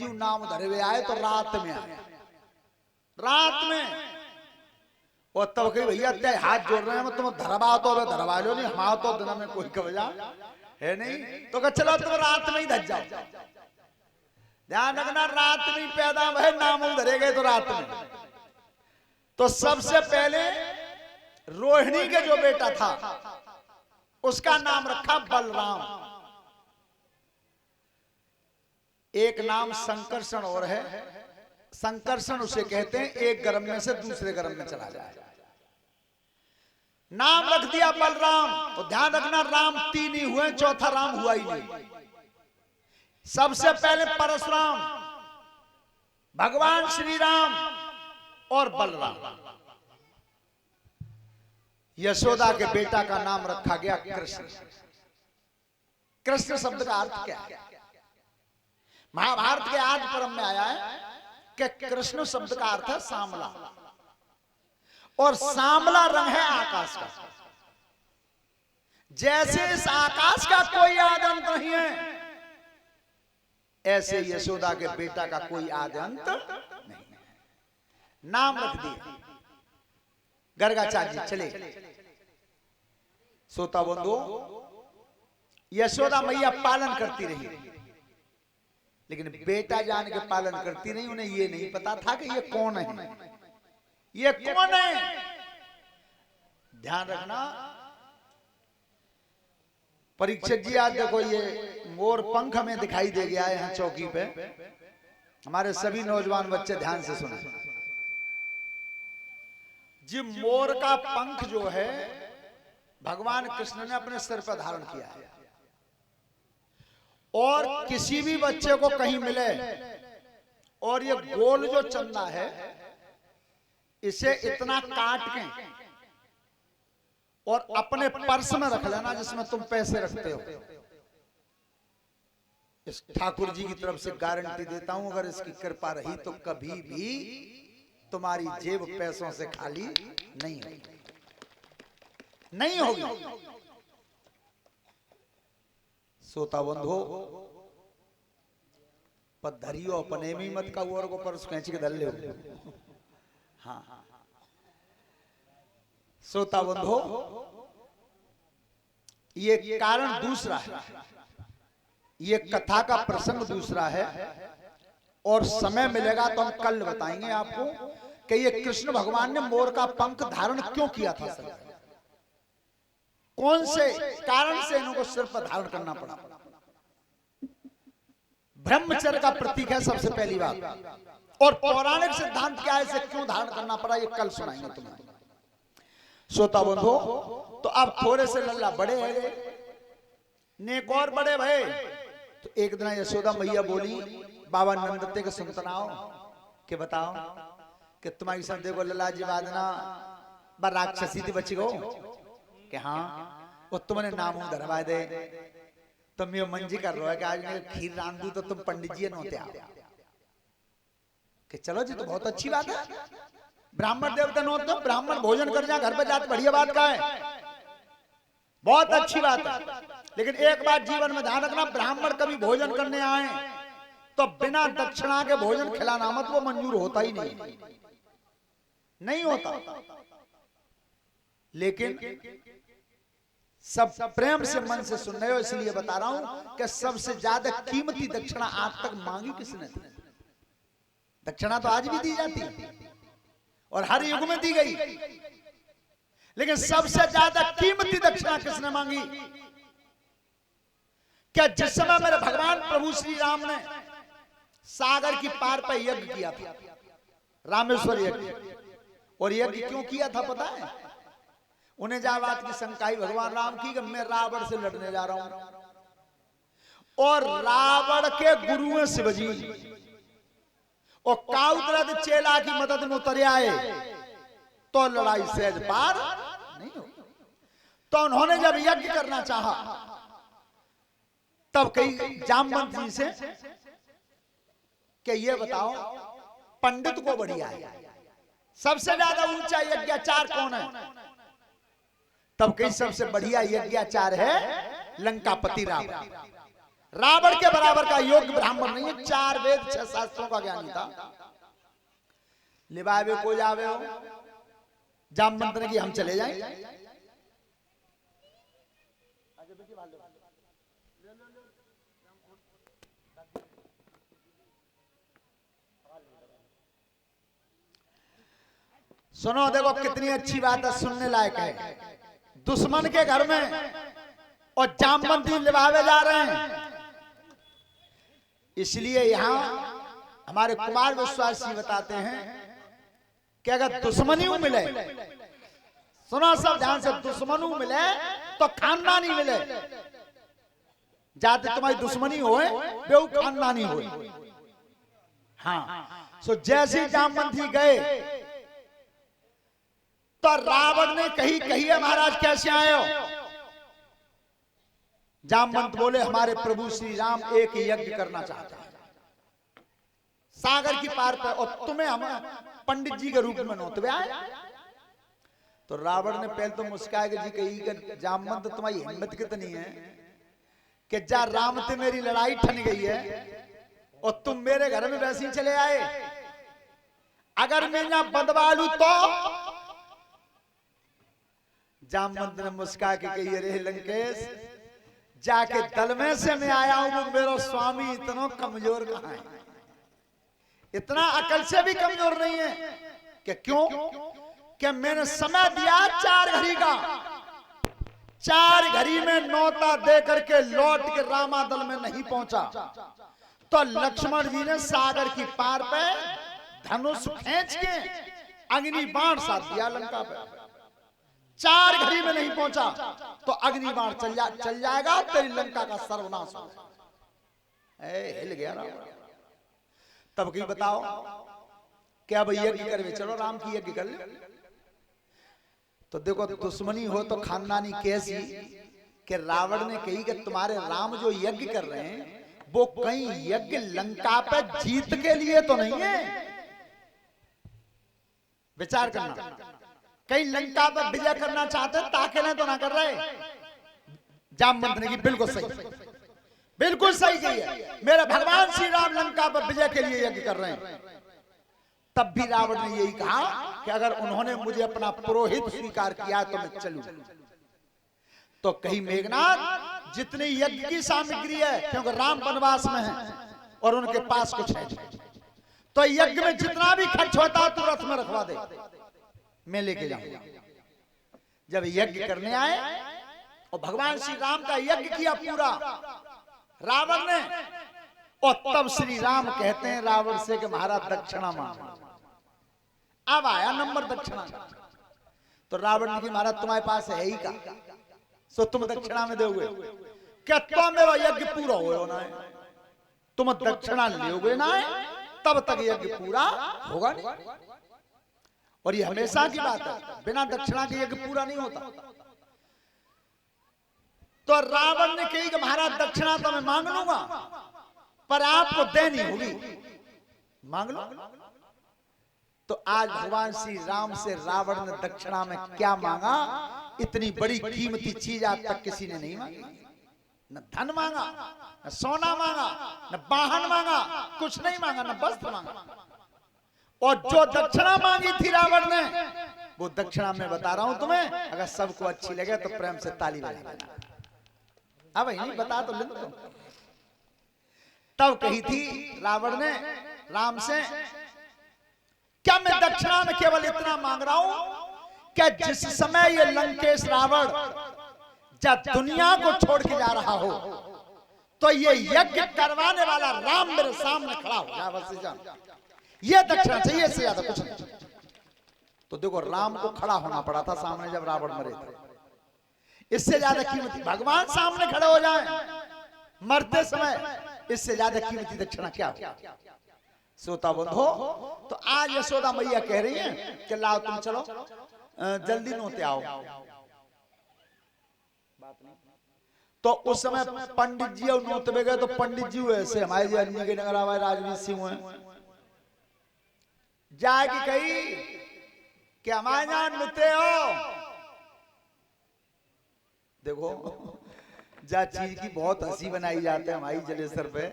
नाम धरे हुए आए तो रात में आए, रात में। और तब कही भैया ते हाथ जोड़ रहे हैं, तुम धरवा तो धरवा लो नहीं, हमारा तो दिन में कोई कवजा है नहीं, तो चलो तुम रात में ही धज जाओ। ध्यान रखना, रात में पैदा भय नाम धरे गए तो रात में। तो सबसे पहले रोहिणी के जो बेटा था उसका नाम रखा बलराम। एक नाम संकर्षण और है, संकर्षण उसे कहते हैं एक गर्भ में से दूसरे गर्भ में चला जाए। नाम रख दिया बलराम। तो ध्यान रखना, राम तीन ही हुए, चौथा राम हुआ ही नहीं। सबसे पहले परशुराम, भगवान श्री राम और बलराम। यशोदा के बेटा का नाम रखा गया कृष्ण। कृष्ण शब्द का अर्थ क्या है? महाभारत के आदि परम में आया है कि कृष्ण शब्द का अर्थ है सांवला, और सांवला रंग है आकाश का। जैसे इस आकाश का कोई आदि अंत नहीं है, ऐसे यशोदा के बेटा का कोई आदि अंत नहीं है। नाम रख दिए। गर्गाचार्य जी चले। श्रोता बंधु, यशोदा मैया पालन करती रही, लेकिन बेटा जान के पालन करती नहीं। उन्हें ये नहीं पता था कि ये कौन है, ये कौन है। ध्यान रखना, परीक्षक जी आज देखो ये मोर पंख हमें दिखाई दे गया है यहाँ चौकी पे। हमारे सभी नौजवान बच्चे ध्यान से सुने जी। मोर का पंख जो है भगवान कृष्ण ने अपने सिर पर धारण किया है, और किसी भी बच्चे को कहीं मिले और ये गोल जो चंदा है इसे इतना काट के और अपने पर्स में रख लेना जिसमें तुम पैसे रखते हो। इस ठाकुर जी की तरफ से गारंटी देता हूं, अगर इसकी कृपा रही तो कभी भी तुम्हारी जेब पैसों से खाली नहीं होगी, नहीं होगी। सोता बंधो पद्धरियो अपने में मत का और को पर्स खींच के धर ले। हाँ, सोता बंधो ये कारण दूसरा है, ये कथा का प्रसंग दूसरा है, और समय मिलेगा तो हम कल बताएंगे आपको कि ये कृष्ण भगवान ने मोर का पंख धारण क्यों किया था। सर कौन से कारण से इनको सिर पर धारण करना पड़ा। ब्रह्मचर्य का प्रतीक है सबसे पहली बात, और पौराणिक सिद्धांत क्या है, इसे क्यों धारण करना पड़ा ये कल सुनाएंगे तुम्हें। श्रोता बंधु, तो अब थोड़े से लल्ला बड़े हैं, नेक और बड़े भय। तो एक दिन यशोदा मैया बोली, बाबा नंदते के सुनतनाओ के बताओ कि तुम्हारी सब देखो लल्ला जी वादना बा राक्षसी थी बची गो कि हाँ, वो तुमने नाम धरवा दे। तुम ये मंजी कर रहे हो कि आज मैं खीर रांध दूं तो तुम पंडित जी नोते आओ कि चलो जी, तो बहुत अच्छी बात है। ब्राह्मण देवता नोत दो, ब्राह्मण भोजन कर जाए घर पे जाते, बढ़िया बात का है, बहुत अच्छी बात है। लेकिन एक बात जीवन में ध्यान रखना, ब्राह्मण कभी भोजन करने आए तो बिना दक्षिणा के भोजन खिलाना मत, वो मंजूर होता ही नहीं, नहीं होता। लेकिन सब प्रेम से मन से सुन रहे हो, इसलिए बता रहा हूं कि सबसे ज्यादा कीमती दक्षिणा आज तक मांगी किसने थी। दक्षिणा तो आज भी दी जाती है और हर युग में दी गई, लेकिन सबसे ज्यादा कीमती दक्षिणा किसने मांगी? क्या जिस समय मेरे भगवान प्रभु श्री राम ने सागर की पार पर यज्ञ किया था, रामेश्वर यज्ञ, और यज्ञ क्यों किया था पता है? उन्हें जा बात की शंका भगवान राम की कि मैं रावण से लड़ने जा रहा हूं, और रावण के गुरु हैं शिवजी, और काउद्रद चेला की मदद में उतर आए तो लड़ाई सहज पार नहीं हो। तो उन्होंने जब यज्ञ करना चाहा तब कई जामवंत जी से कि ये बताओ पंडित को बढ़िया है, सबसे ज्यादा ऊंचा यज्ञाचार कौन है? तब कई सबसे बढ़िया यज्ञाचार है लंकापति रावण। रावण के बराबर का योग्य ब्राह्मण नहीं है, 4 वेद 6 शास्त्रों का ज्ञानी था। लिबावे को जावे हो, जामवंत ने कि हम चले जाएं। सुनो, देखो कितनी अच्छी बात है, सुनने लायक है। दुश्मन के घर में और जामवंत लिबावे जा रहे हैं। इसलिए यहां हमारे कुमार विश्वास जी बताते हैं कि अगर दुश्मनी मिले, सुनो सब ध्यान से, दुश्मनी मिले तो खानदानी मिले। जाते तुम्हारी दुश्मनी होए बेऊ खानदानी होए। हाँ, सो जैसे जामवंती गए तो रावण ने कही है महाराज कैसे आए हो? जामवंत बोले हमारे प्रभु श्री राम एक यज्ञ करना चाहते हैं सागर की पार पर, और तुम्हें हम पंडित जी के रूप में नौतवे आए। तो रावण ने पहले तो मुस्काए जी कही, जामवंत तुम्हारी हिम्मत कितनी है कि जा राम से मेरी लड़ाई ठन गई है और तुम मेरे घर में वैसे ही चले आए। अगर मैं ना बदवालू तो जामवंत ने मुस्का के कही, अरे लंकेश जाके दल में से मैं आया हूं, वो मेरा स्वामी इतना कमजोर कहां है, इतना अकल से भी कमजोर नहीं है कि क्यों कि मैंने समय दिया 4 घड़ी का, 4 घड़ी में नौता दे करके लौट के रामादल में नहीं पहुंचा तो लक्ष्मण जी ने सागर की पार पे धनुष खींच के अग्नि बाण साध दिया लंका पे। 4 घड़ी में नहीं पहुंचा तो अग्नि बाण चल जाएगा, तेरी लंका का सर्वनाश हो जाएगा। हिल गया राम। तब की बताओ क्या भाई यज्ञ करवे, चलो राम की यज्ञ कर ले। तो देखो दुश्मनी हो तो खानदानी कैसी कि रावण ने कही कि तुम्हारे राम जो यज्ञ कर रहे हैं वो कहीं यज्ञ लंका पे जीत के लिए तो नहीं है। विचार करना, कहीं लंका पर विजय करना चाहते ताके नहीं तो ना कर रहे। जामवंत ने की बिल्कुल सही, बिल्कुल सही कही है, मेरे भगवान श्री राम लंका पर विजय के लिए यज्ञ कर रहे हैं। तब भी रावण ने यही कहा कि अगर उन्होंने मुझे अपना पुरोहित स्वीकार किया तो मैं चलूं। तो कहीं मेघनाथ जितनी यज्ञ की सामग्री है, क्योंकि राम वनवास में है और उनके पास कुछ है, तो यज्ञ में जितना भी खर्च होता है तू रथ में रखवा दे, मैं लेके जाऊंगा। जब यज्ञ करने आए और भगवान श्री राम का यज्ञ किया पूरा रावण ने, और तब श्री राम कहते हैं रावण से कि महाराज दक्षिणा मांगो। अब आया नंबर दक्षिणा का। तो रावण ने कहा महाराज तुम्हारे पास है ही का, सो तुम दक्षिणा में दोगे क्या? तो मेरा यज्ञ पूरा हो ना है, तुम दक्षिणा लोगे ना है तब तक यज्ञ पूरा होगा नहीं। और ये हमेशा की बात है, बिना दक्षिणा के यज्ञ पूरा नहीं होता। तो रावण ने कही कि महाराज दक्षिणा तो मैं मांग लूंगा पर आपको देनी होगी, मांग लो। तो आज भगवान श्री राम से रावण ने दक्षिणा में क्या मांगा? इतनी बड़ी कीमती चीज आज तक किसी ने नहीं मांगी। न धन मांगा, न सोना मांगा, न वाहन मांगा, कुछ नहीं मांगा, न वस्त्र मांगा। और जो दक्षिणा मांगी थी रावण ने, वो दक्षिणा मैं बता रहा हूं तुम्हें, अगर सबको अच्छी लगे तो प्रेम से ताली बजा देना। अब यही बता तो लेना। तब कही थी रावण ने राम से, क्या मैं दक्षिणा में केवल इतना मांग रहा हूं कि जिस समय ये लंकेश रावण जब दुनिया को छोड़ के जा रहा हो तो ये यज्ञ करवाने वाला राम मेरे सामने खड़ा हो जाए, बस जान ये दक्षिणा चाहिए, इससे ज्यादा कुछ नहीं। तो देखो राम को खड़ा होना पड़ा था सामने जब रावण मरे थे, इससे ज्यादा कीमती भगवान सामने खड़े हो जाए मरते समय, इससे ज्यादा कीमती दक्षिणा क्या हो? श्रोता बंधो, तो आज यशोदा मैया कह रही हैं कि लाओ तुम चलो जल्दी नोते आओ। तो उस समय पंडित जी और नोतबे गए, तो पंडित जी ऐसे हमारे जी अन्य के नगर आवाज राजवीर सिंह हुए जाएगी कही कि हमारे यहां नोते हो। देखो जा चीज की बहुत हंसी बनाई जाते हैं भाई जलेसर पे,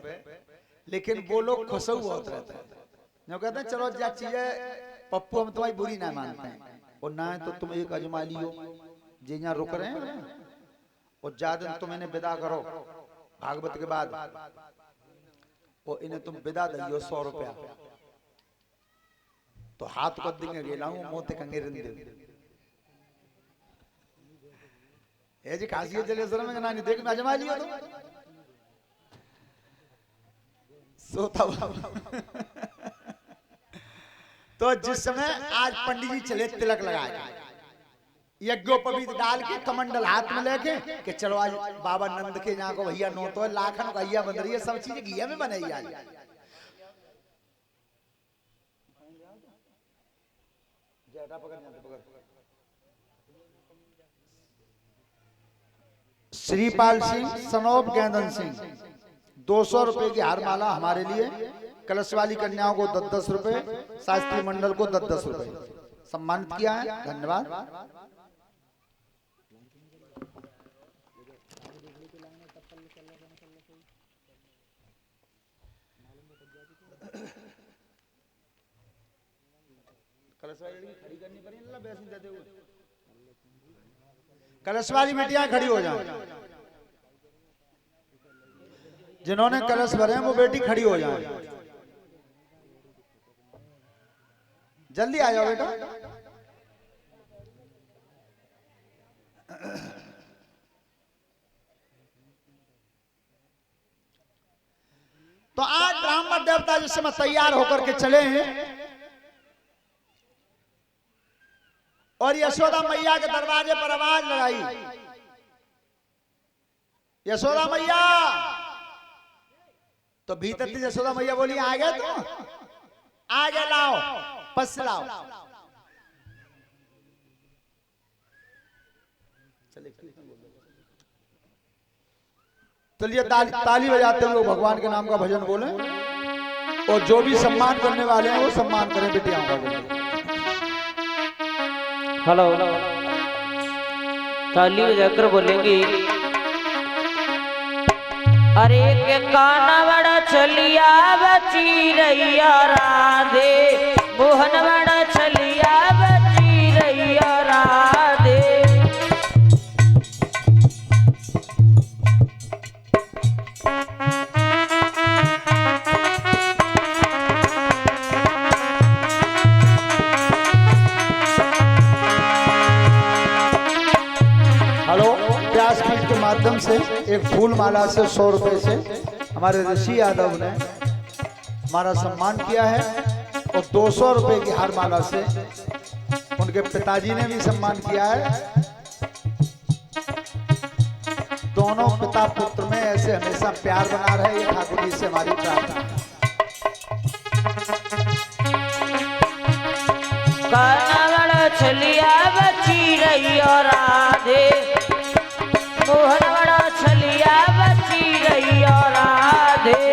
लेकिन वो लोग खुश बहुत रहते हैं। जो कहते हैं चलो जा चीजें पप्पू हम तुम्हारी बुरी ना मानते हैं, और ना तो तुम एक अजमा लियो जे यहाँ रुक रहे हैं, और ज्यादा तुम इन्हें विदा करो भागवत के बाद, और इन्हें तुम विदा दियो 100 रुपया, तो हाथ को देंगे गेलाऊं मोते कंगे रिंदे ये जी खासियत जलेसर में ना नहीं देख में अजमा लियो तुम सोता तो जिस समय आज पंडित जी चले तिलक लगाए, यज्ञोपवीत डाल के कमंडल हाथ में लेके कि चलो आज बाबा नंद के यहाँ को भैया नो तो लाखन का घिया बन रही है, सब चीजें घिया में बनाई आज। श्रीपाल सिंह सनोप गेंदन सिंह 200 रुपए की हार माला हमारे लिए, कलश वाली कन्याओं को 10-10 रुपए, शास्त्री मंडल को 10-10 रुपए सम्मानित किया है, धन्यवाद। कलश वाली खड़ी करनी पड़ी ना, वैसे देते हुए कलश वाली बेटियां खड़ी हो जाओ, जिन्होंने कलश भरे हैं वो बेटी खड़ी हो जाए, जल्दी आ जाओ बेटा। तो आज ब्राह्मण देवता जिस समय तैयार होकर के चले हैं और यशोदा मैया के दरवाजे पर आवाज लगाई, यशोदा मैया, तो भीतर थी यशोदा मैया बोली आ गए तो आगे लाओ पस लाओ, चलिए ताली बजाते हुए भगवान के नाम का भजन बोले, और जो भी सम्मान करने वाले हैं वो सम्मान करें बेटियां का। हेलो ताली बजाकर बोलेंगे, अरे के काना बड़ा चलिया बची रैया राधे, मोहन बड़ा चलिया बची रैया राधे, के माध्यम से एक फूल माला से 100 रुपए से हमारे ऋषि यादव ने हमारा सम्मान किया है, और 200 रुपए की हार माला से उनके पिताजी ने भी सम्मान किया है। दोनों पिता पुत्र में ऐसे हमेशा प्यार बना रहे, ये ठाकुर जी से हमारी प्रार्थना है। छलिया बची रही और राधे, मोहन बड़ा छलिया बची रही और राधे,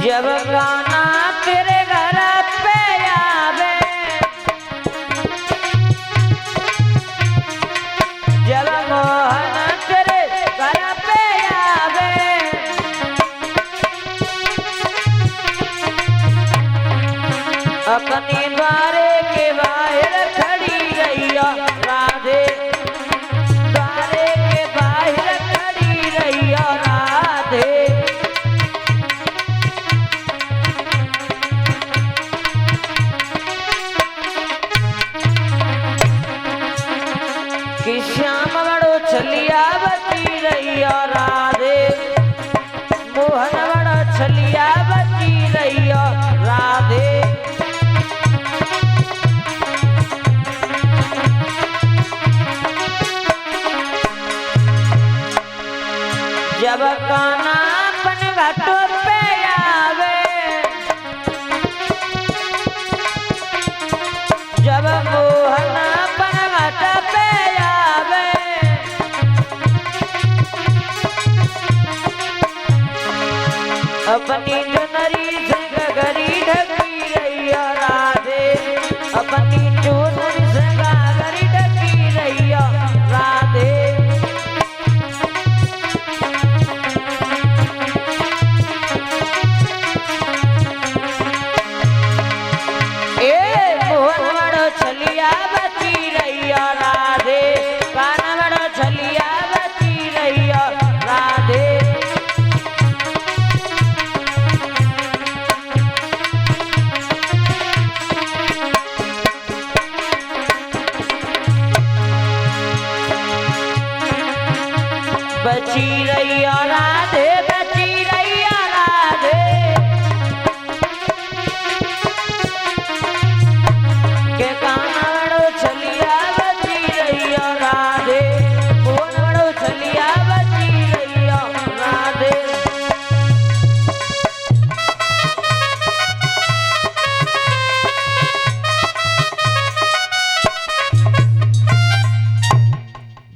जब गाना तेरे घर पे आवे, जब मोहन तेरे घर पे आवे, अपने द्वारे के बाहर खड़ी रैया राधे, द्वारे के बाहर खड़ी रैया राधे, कि श्याम बड़ो छलिया बची रैया राधे, मोहन बड़ा छलिया बची रैया राधे, जब काना अपन घाटों पे आवे, जब मोहन अपन घाटों पे आवे, अपनी चुनरी से गगरी बची रैया राधे बची रैया राधे के कानड़ो छलिया बची रैया राधे मोनड़ो छलिया बची रैया राधे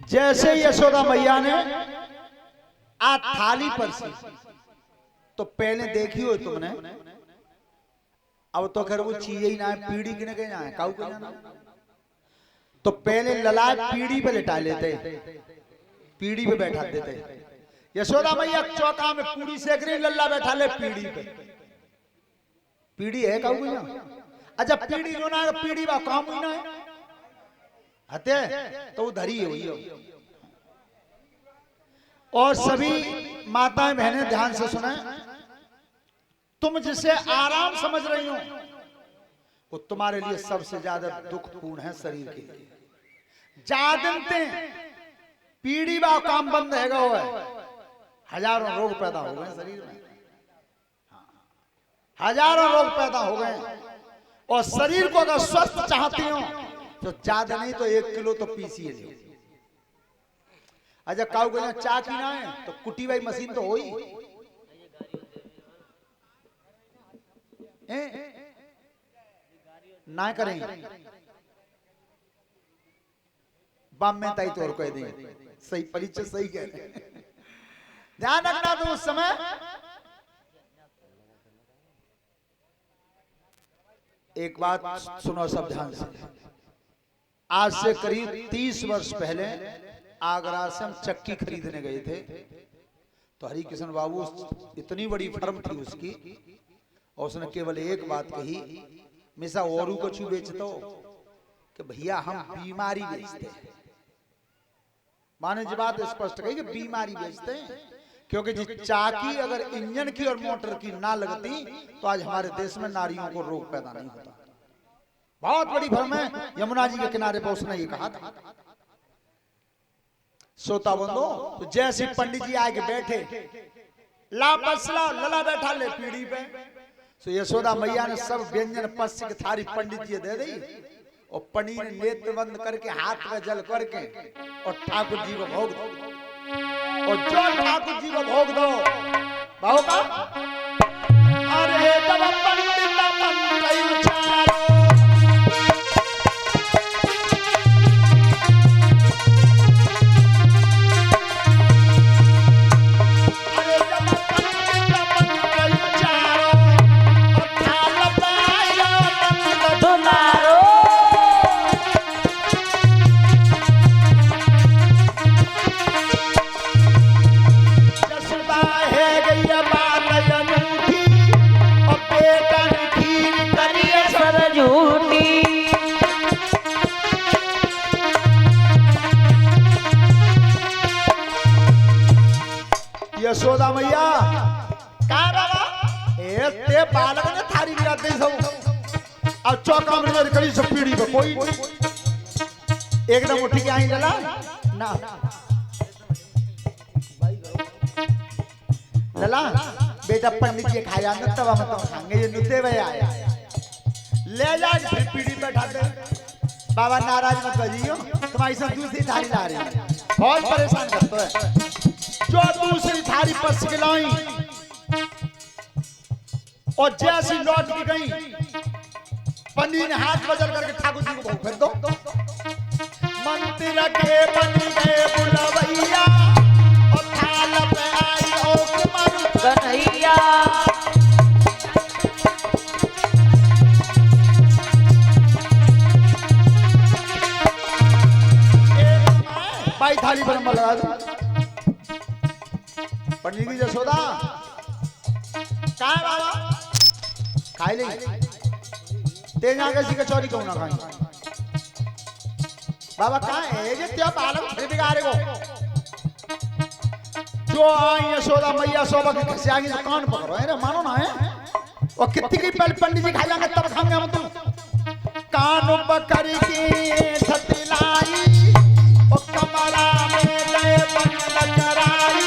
जैसे यशोदा मैया ने आ थाली पर सी तो पहले देखी हो तुमने, अब तो खैर वो चीज ही ना है, पीढ़ी किने के है काऊ के जाना। तो पहले ललाट पीढ़ी पे लिटा लेते, पीढ़ी पे बैठा देते। यशोदा मैया चौका में पूरी सेक रही, लल्ला बैठा ले पीढ़ी पे। पीढ़ी है काऊ के जाना। अच्छा पीढ़ी जो ना पीढ़ी बा काम ही ना है हते तो वो धरी हुई हो। और सभी माताएं बहनें ध्यान से सुने, तुम जिसे आराम समझ रही हो वो तुम्हारे लिए सबसे ज्यादा दुखपूर्ण है शरीर के लिए। जादनते पीढ़ी बा काम बंद है वो है, हजारों रोग पैदा हो गए शरीर में, हजारों रोग पैदा हो गए। और शरीर को अगर स्वस्थ चाहती हो तो ज्यादा नहीं तो 1 किलो तो पीसीए लो। अच्छा काऊ को चा पीना है तो कुटी भाई मशीन तो हो ही ना करें बम में ताई तोड़ कह देंगे। सही परिचय सही कह रहे हैं। ध्यान रखना तो उस समय एक बात सुनो सब ध्यान से। आज से करीब 30 वर्ष पहले आगरा से हम चक्की खरीदने गए थे तो हरि किशन बाबू इतनी बड़ी फर्म थी उसकी और उसने केवल एक बात कही, मिसा औरू को छू बेचते हो कि भैया हम बीमारी बेचते हैं। माने जी बात स्पष्ट कही कि बीमारी बेचते हैं, क्योंकि जी चाकी अगर इंजन की और मोटर की ना लगती तो आज हमारे देश में नारियों को रोग पैदा नहीं होता। बहुत बड़ी भ्रम है। यमुना जी के किनारे पर उसने ये कहा था। सोता बंदो तो जैसे पंडित जी आके बैठे, ला बसला लला बैठा ले पीढ़ी पे। तो यशोदा मैया ने सब व्यंजन पस्य की थारी पंडित जी दे दी और पनीर नेत्र बंद करके हाथ में जल करके और ठाकुर जी को भोग दो। और जो ठाकुर जी को भोग दो भाव का अरे जब पंडित मन कई चारो यशोदा मैया का बाबा ते बालक ने थारी गिराते सब। अब चौका में करी सब पीढ़ी पे कोई एकदम उठ के आई लला ना लला बेटा पंडित जी खाया न तब हम तो खाएंगे। ये नुते भैया ले जा फिर पीढ़ी पे बैठा दे। बाबा नाराज मत बजियो, तुम्हारी सब दूसरी थारी ला रही है, बहुत परेशान करते है। जो दूसरी थारी पर सिलाई और जैसी लौट की गई पंडित ने हाथ बजल करके ठाकुर जी को भोग फेर दो। मंदिर के बन गए बुलवैया और थाल पे आई ओ कुमार कन्हैया। भाई थाली पर नंबर लगा दो। पंडित जी यशोदा काय बाबा खाई ले ते जाके सी कचौरी क्यों ना खाई बाबा कहाँ है ये क्या बालक फिर बिगाड़े को। जो आई यशोदा मैया शोभा के खिसे आगे कान पकड़ो अरे मानो ना है और कितनी की पहले पंडित जी खा जाएंगे तब खाएंगे हम तुम। कान पकड़ के ठतिलाई और कमरा में गए बंद कराई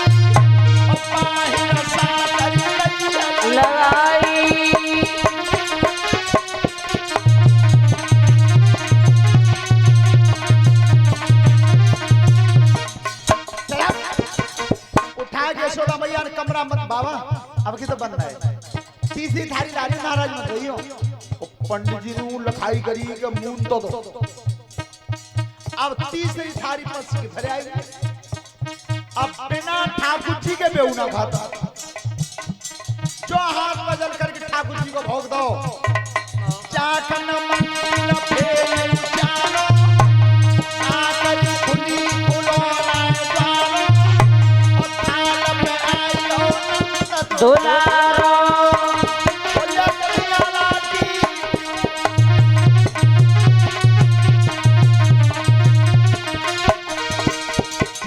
कमरा मत बाबा, अब की तो बंद है। तीसरी थारी लारी नाराज मत रहियो। पंडित जी ने लखाई करी के मून तो दो। अब तीसरी थारी पस की भरे आई। अब बिना ठाकुर जी के बेउना खाता, जो हाथ बदल करके ठाकुर जी को भोग दो। चाकन मंगल फेर चालो, आकर खुली फुलोरा जालो, और थाल में आयो दुलारो बोलिया करियाला की।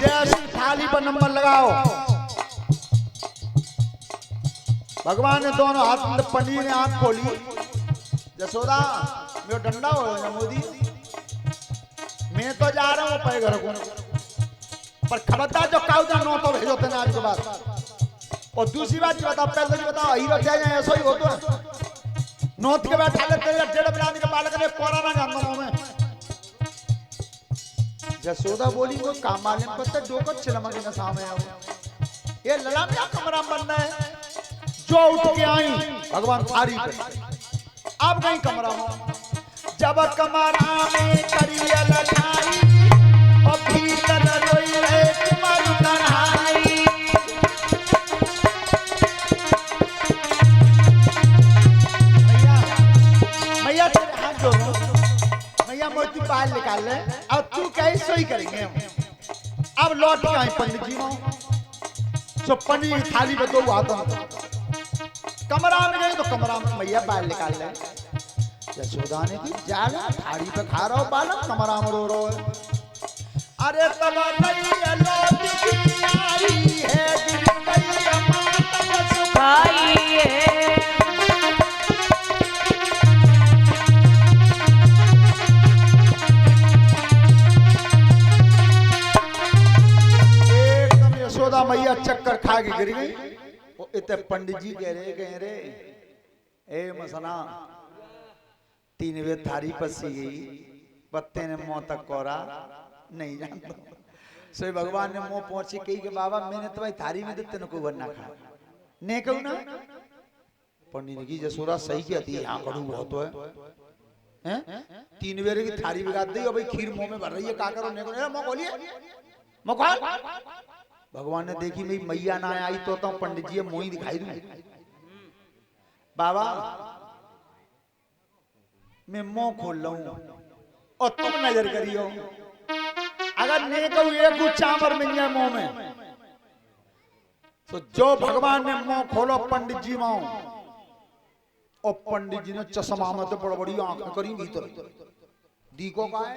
जैसी थाली पर नंबर लगाओ। भगवान ने दोनों हाथ में पनीर ने आंख खोली। जसोदा मेरा डंडा हो ना मोदी, मैं तो जा रहा हूँ पे घर को, पर खबरदार जो काउदा नो तो भेजो तेने आज के बाद। और दूसरी बात बता, पहले तो बताओ हीरो जाए ऐसा ही हो तो नोत के बाद ठाले तेरे डेढ़ बिरानी के बालक ने कोरा ना जानता हूं मैं। जसोदा बोली वो काम वाले पत्ते डोकर चिलमा के सामने आओ, ये लला में कमरा बनना है। जो उठ के आई भगवान थारी पे, अब गई कमरा में। जब कमरा में करिया लठाई, और भीतर रोई रहे कुमार कन्हाई। मैया तेरे हाथ जोड़ो, मैया मोती बाहर निकाल ले। अब तू कैसे ही करेंगे हम। अब लौट के आए पंडित जी में, जो पनीर थाली में दो आता कमरा में गए तो कमरा में मैया बाहर निकाल ले। यशोदा ने की जाला थाली पे खा रहा हो बालक, कमरा में रो रहा है। अरे तब नहीं लौट की आई है दिल गई माता सुखाई है। एकदम यशोदा मैया चक्कर खा के गिर गई। वो इतने पंडित जी कह रे ए मसना तीन वे थारी पसी गई, पत्ते ने मुंह तक कोरा नहीं जानता। सो भगवान ने मुंह पहुंची कही कि बाबा मैंने तुम्हारी थारी में तेन को वरना खा ने कहू ना। पंडित की जसोदा सही कहती है, यहाँ कड़ू बहुत है। तीन वेरे की थारी बिगाड़ दी और भाई खीर मुंह में भर रही है, का करो ने को मुंह खोलिए मुंह खोल। भगवान ने देखी मेरी मैया ना आई तो पंडित जी मुंह ही दिखाई दूं। बाबा मैं मुंह खोल लूं और तुम नजर करियो, अगर ने कहूं एक चामर मिल जाए मुंह में तो जो भगवान ने मुंह खोलो पंडित जी माओ, और पंडित जी ने चश्मा में तो बड़ी बड़ी आंखें करी भीतर दीको का है।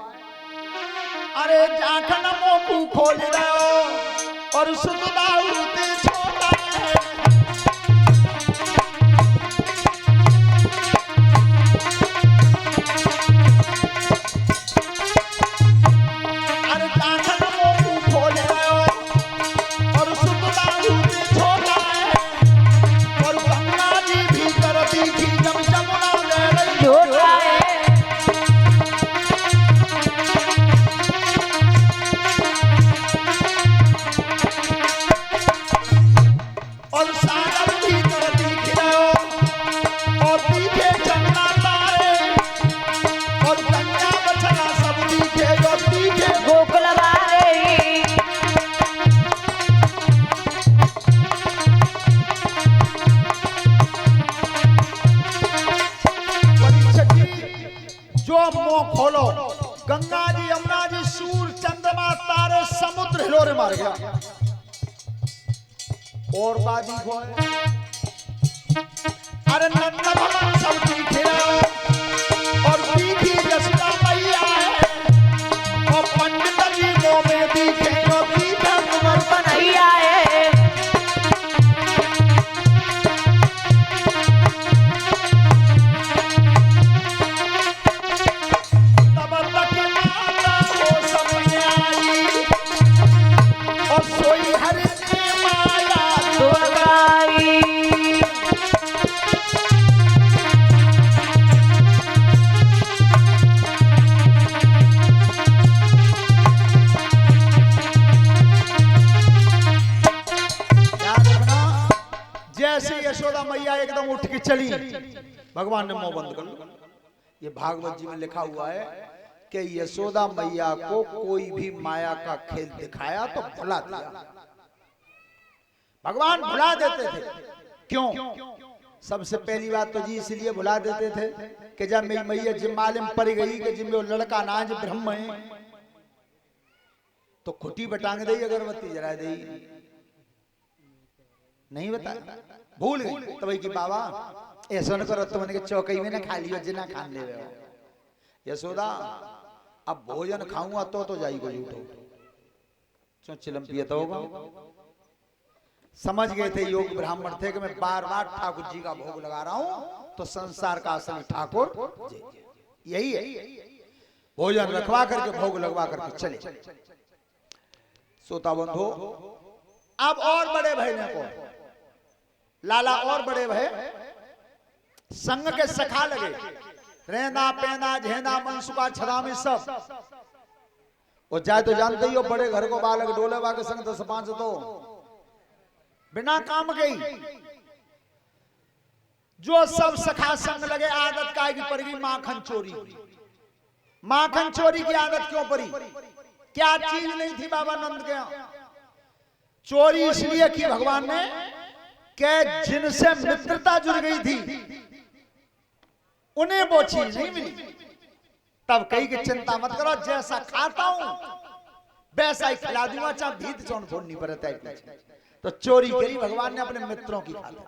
अरे जाखन मुंह खोल रहे हो और सुदाऊ ते छोटा है। अरे जाखन मुंह खोल रहे हो और सुदाऊ ते छोटा है, और गंगा जी भीतर दिखी जब जमुना दे रही छोटा है। और सागर भीतर दिख रहे हो, और पीछे चंदा तारे, और गंगा बछड़ा सब दिखे, और दिखे गोकुल वारे परीक्षित जो मुंह खोलो गंगा जी यमुना जी सूर्य चंद्रमा तारे समुद्र हिलोरे मार गया। और बाजी को अरे नंद भवन सब दिखे और दिखी जसोदा मैया है, और पंडित जी मुंह में दिखे और दिखा कुंवर बनैया है। तब तक माता हो समय आई, और सोई हरि ने माया दुर्गाई यशोदा मैया एकदम उठ के चली, भगवान ने मुंह बंद कर लिया। ये भागवत जी में लिखा हुआ है कि यशोदा मैया को कोई भी माया का खेल दिखाया तो भुला दिया। भगवान भुला देते थे। क्यों? सबसे पहली बात तो जी इसलिए भुला देते थे कि जब मेरी मैया जिम मालूम पड़ गई कि जिम वो लड़का ना जो ब्रह्म है तो खुटी बटांग दे, अगरबत्ती जरा दे, नहीं बता, भूल गई। तो भाई कि बाबा ऐसा न करो, तुमने के चौकई में ना खा लियो जिना खान ले रहे हो। यशोदा अब भोजन खाऊंगा तो जाई को उठो, क्यों चिलम पिया तो होगा। समझ गए थे योग ब्राह्मण थे कि मैं बार बार ठाकुर जी का भोग लगा रहा हूं तो संसार का असली ठाकुर यही है। भोजन रखवा करके भोग लगवा करके चले। सोता बंधो अब और बड़े भाई ने को लाला और बड़े भाई संग के सखा लगे, रेंदा पेंदा झेंदा मनसुका छदामी सब। और जाए तो जानते ही हो बड़े घर को बालक डोले वाके संग 10-5 तो बिना काम गई। जो सब सखा संग लगे आदत का की पड़ गई माखन चोरी। माखन चोरी की आदत क्यों पड़ी? क्या चीज नहीं थी बाबा नंद के यहाँ? चोरी इसलिए की भगवान ने कि जिनसे मित्रता जुड़ गई थी उन्हें वो चीज नहीं मिली। तब कही कि चिंता मत करो, जैसा खाता हूं वैसा ही खिला दूंगा, चाहे भीत चौन फोड़नी पड़ता है। तो चोरी करी भगवान ने अपने मित्रों की खातिर।